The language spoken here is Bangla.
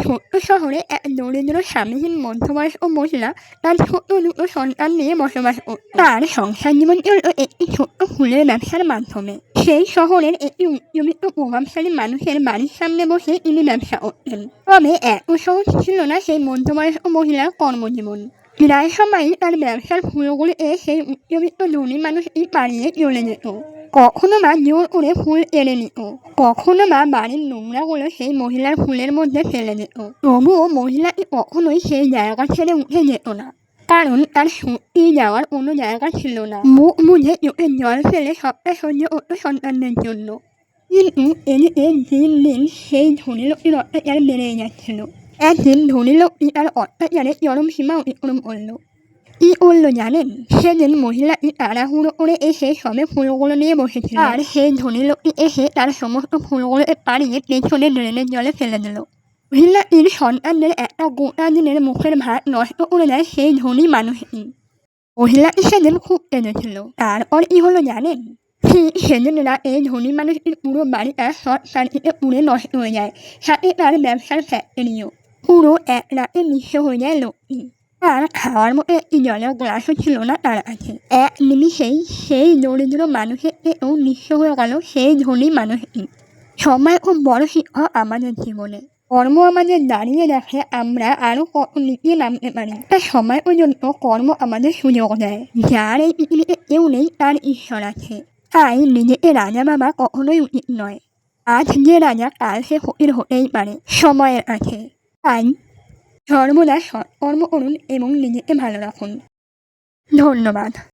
ছোট্ট শহরে এক দরিদ্র স্বামীহীন মধ্যবয়স্ক মহিলা তার ছোট্ট দুটো সন্তান নিয়ে বসবাস করত। তার সংসার জীবন চলত একটি ছোট্ট ফুলের ব্যবসার মাধ্যমে। সেই শহরের একটি উচ্চবিত্ত প্রভাবশালী মানুষের বাড়ির সামনে বসে তিনি ব্যবসা করতেন। তবে এত সহজ ছিল না সেই মধ্যবয়স্ক মহিলার কর্মজীবন। প্রায় সময়ই তার ব্যবসার ফুলগুলি সেই উচ্চবিত্ত ধনী মানুষটি পাড়িয়ে চলে যেত। কখনো বা জোর করে ফুল এড়ে নিত, কখনো বা বাড়ির নোংরাগুলো সেই মহিলার ফুলের মধ্যে ফেলে দিত। তবুও মহিলাটি কখনোই সেই জায়গা ছেড়ে উঠে যেত না, কারণ তার সত্যি যাওয়ার কোনো জায়গা ছিল না। মুখ বুঝে চোখে জল ফেলে সবটা সহ্য করত সন্তানদের জন্য। কিন্তু এদিকে দিন দিন সেই ধনী লোকটির অত্যাচার বেড়েই যাচ্ছিল। একদিন ধনী লোকটি তার অত্যাচারে চরম সীমা অতিক্রম করলো। কি করলো জানেন? সেদিন মহিলাটি তাড়াহুড়ো করে এসে সবে ফুলগুলো নিয়ে বসেছিল, আর সেই ধনী লোকটি এসে তার সমস্ত ফুলগুলো পাড়িয়ে পেছনে ড্রেনের জলে ফেলে দিল। মহিলাটির সন্তানদের একটা গোটা দিনের মুখের ভাত নষ্ট করে দেয় সেই ধনী মানুষটি। মহিলাটি সেদিন খুব কেঁদেছিল। তারপর কি হলো জানেন? সেদিন রাতে ধনী মানুষটির পুরো বাড়িটা শর্ট সার্কিটে পুড়ে নষ্ট হয়ে যায়, সাথে তার ব্যবসার ফ্যাক্টরিও। পুরো এক রাতে নিঃস্ব হয়ে যায় লোকটি। আর খাওয়ার মতো একটি জলের গ্লাসও ছিল না তার কাছে। এক নিমিষেই সেই দরিদ্র মানুষের থেকেও নিঃস্ব হয়ে গেল সেই ধনী মানুষটি। সময় খুব বড় শিক্ষক আমাদের জীবনে। কর্ম আমাদের দাঁড়িয়ে রাখে আমরা আরও কত নিচে নামতে পারি। একটা সময় পর্যন্ত কর্ম আমাদের সুযোগ দেয়। যার এই পৃথিবীতে কেউ নেই তার ঈশ্বর আছে। তাই নিজেকে রাজা ভাবা কখনোই উচিত নয়। আজ যে রাজা কাল সে ফকির হতেই পারে, সময়ের আছে। তাই সর্বদা সৎকর্ম করুন এবং নিজেকে ভালো রাখুন। ধন্যবাদ।